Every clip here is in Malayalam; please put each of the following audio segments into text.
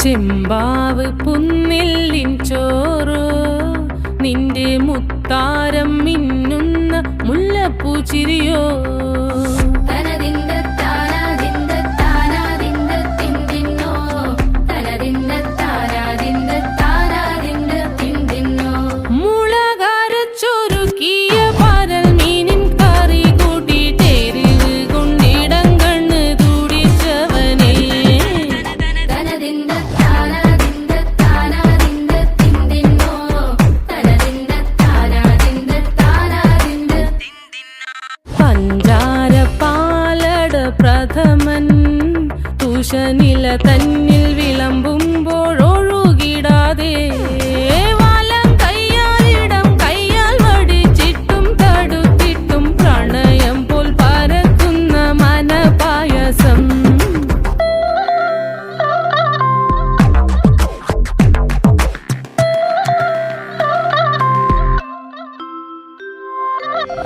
ചെമ്പാവ് പുന്നില്ലിൻ ചോറോ നിന്റെ മുത്താരം മിന്നുന്ന മുല്ലപ്പൂച്ചിരിയോ പ്രഥമൻ തുഷനില തന്നിൽ വിളമ്പുമ്പോഴൊഴുകിടാതെ വലം കയ്യാലിടം കയ്യാൽ വടിച്ചിട്ടും തടുത്തിട്ടും പ്രണയം പോൽ പരക്കുന്ന മനപായസം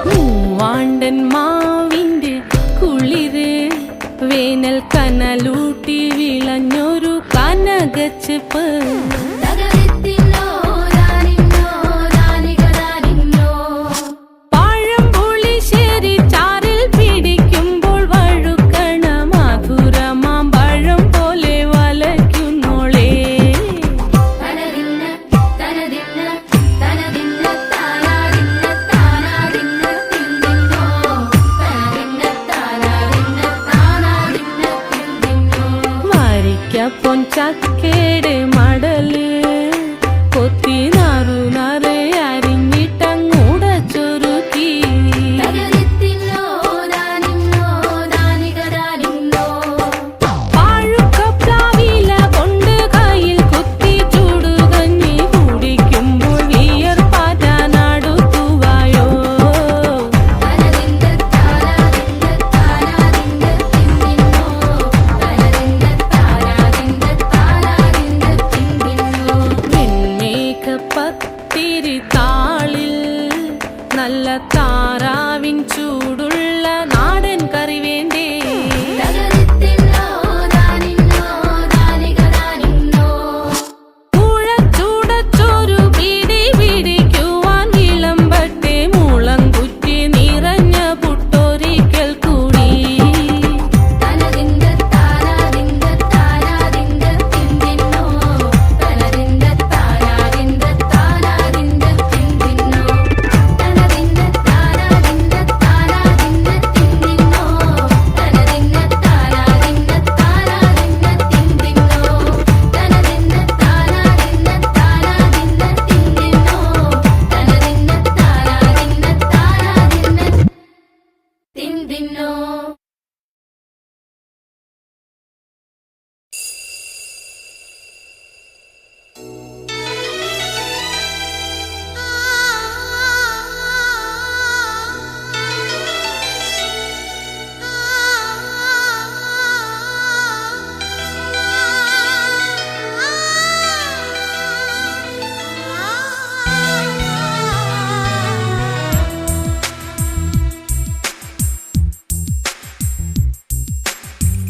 മൂവാണ്ടൻ മാവിന്റെ കുളിര് വേനൽ കനലൂട്ടി വിളഞ്ഞൊരു കനകച്ചെപ്പ് പഴം പുളിശ്ശേരി ചാറിൽ പിടിക്കുമ്പോൾ വഴുക്കണ മധുരമാം പഴം പോലെ വലയ്ക്കുന്നോളേ പൊൻചക്കയുടെ മടല് കൊത്തി നാറു നറെ അരിഞ്ഞിട്ടങ്ങൂട ചൊരുക്കി പാഴുക്കപ്ലാവില കൊണ്ട് കയ്യിൽ കുത്തി ചൂടുകഞ്ഞി കുടിക്കുമ്പോൾ വിയർപ്പാറ്റാനടുത്തുവായോ താളിൽ നല്ല താറാവിൻ ചൂടുള്ള നാടൻ കറി വേണ്ടേ ചൂടച്ചോരു പിടി പിടിക്കുവാൻ വിളമ്പട്ടെ മുളങ്കുറ്റി നിറഞ്ഞ പുട്ടൊരിക്കൽ കൂടി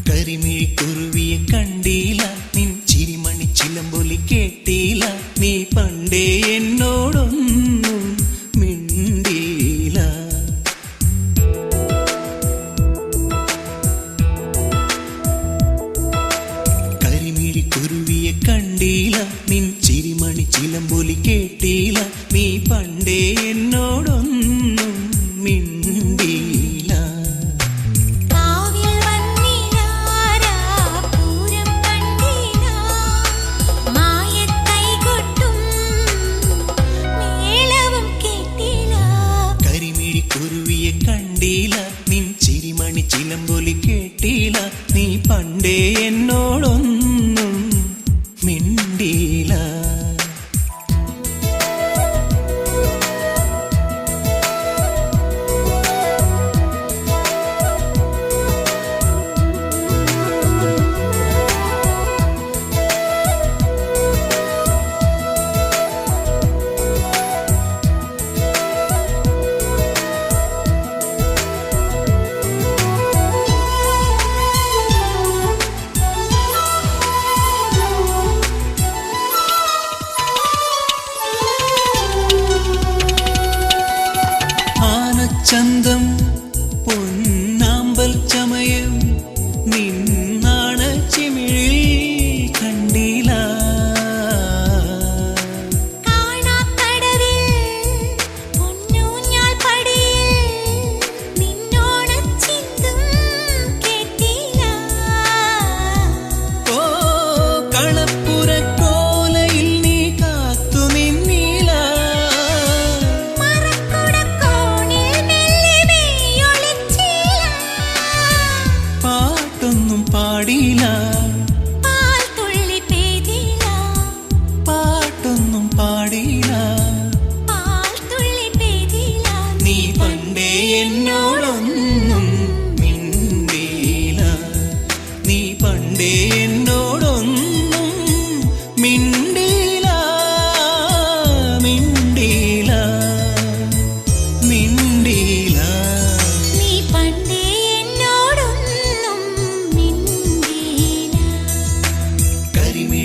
കരിമിഴിക്കുരുവിയെ കണ്ടീല നിൻ ചിരിമണി ചിലമ്പൊലി കേട്ടീല നീ പണ്ടേ എന്നോടൊന്നും മിണ്ടീല കരിമിഴിക്കുരുവിയെ കണ്ടീല നിൻ ചിരിമണി ചിലമ്പൊലി കേട്ടീല നീ പണ്ടേ എന്നോടൊന്നും മിണ്ടീല കണ്ടീല നിൻ ചിരിമണി ചിലമ്പൊലി കേട്ടീല നീ പണ്ടേ എന്നോടൊന്നും മിണ്ടീല പാൽത്തുള്ളി പെയ്തില്ല, പാട്ടൊന്നും പാടിയില്ല. പാൽത്തുള്ളി പെയ്തില്ല. നീ പണ്ടേ എന്നോടൊന്നും മിണ്ടിയില്ല, നീ പണ്ടേ എന്നോടൊന്നും മിണ്ടിയില്ല, മിണ്ടിയില്ല, മിണ്ടിയില്ല. നീ പണ്ടേ എന്നോടൊന്നും മിണ്ടിയില്ല. കരിമി